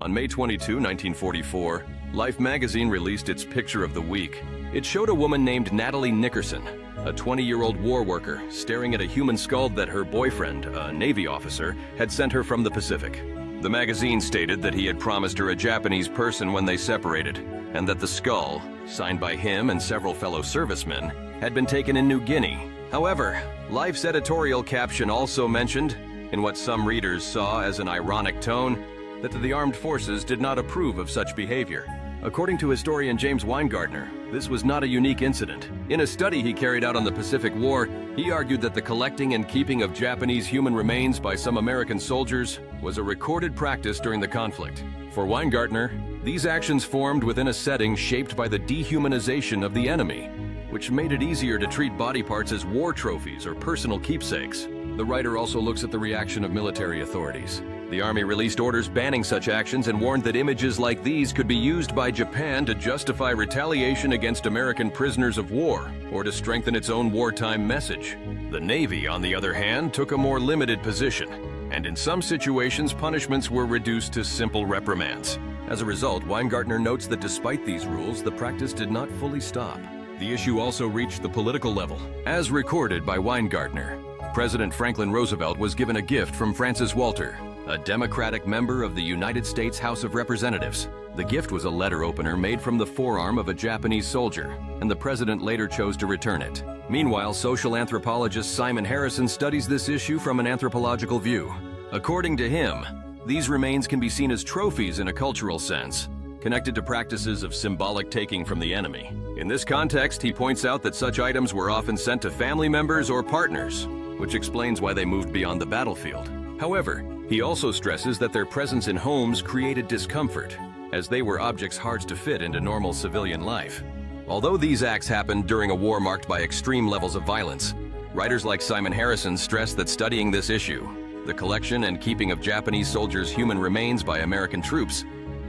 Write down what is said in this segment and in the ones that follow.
On May 22, 1944, Life magazine released its Picture of the Week. It showed a woman named Natalie Nickerson, a 20-year-old war worker, staring at a human skull that her boyfriend, a Navy officer, had sent her from the Pacific. The magazine stated that he had promised her a Japanese person when they separated, and that the skull, signed by him and several fellow servicemen, had been taken in New Guinea. However, Life's editorial caption also mentioned, in what some readers saw as an ironic tone, that the armed forces did not approve of such behavior. According to historian James Weingartner, this was not a unique incident. In a study he carried out on the Pacific War, he argued that the collecting and keeping of Japanese human remains by some American soldiers was a recorded practice during the conflict. For Weingartner, these actions formed within a setting shaped by the dehumanization of the enemy, which made it easier to treat body parts as war trophies or personal keepsakes. The writer also looks at the reaction of military authorities. The Army released orders banning such actions and warned that images like these could be used by Japan to justify retaliation against American prisoners of war or to strengthen its own wartime message. The Navy, on the other hand, took a more limited position, and in some situations punishments were reduced to simple reprimands. As a result, Weingartner notes that despite these rules, the practice did not fully stop. The issue also reached the political level. As recorded by Weingartner, President Franklin Roosevelt was given a gift from Francis Walter, a Democratic member of the United States House of Representatives. The gift was a letter opener made from the forearm of a Japanese soldier, and the president later chose to return it. Meanwhile, social anthropologist Simon Harrison studies this issue from an anthropological view. According to him, these remains can be seen as trophies in a cultural sense, connected to practices of symbolic taking from the enemy. In this context, he points out that such items were often sent to family members or partners, which explains why they moved beyond the battlefield. However, he also stresses that their presence in homes created discomfort, as they were objects hard to fit into normal civilian life. Although these acts happened during a war marked by extreme levels of violence, writers like Simon Harrison stress that studying this issue, the collection and keeping of Japanese soldiers' human remains by American troops,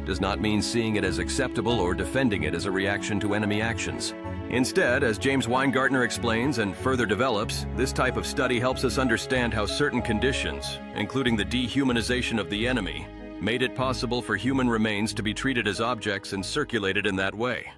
does not mean seeing it as acceptable or defending it as a reaction to enemy actions. Instead, as James Weingartner explains and further develops, this type of study helps us understand how certain conditions, including the dehumanization of the enemy, made it possible for human remains to be treated as objects and circulated in that way.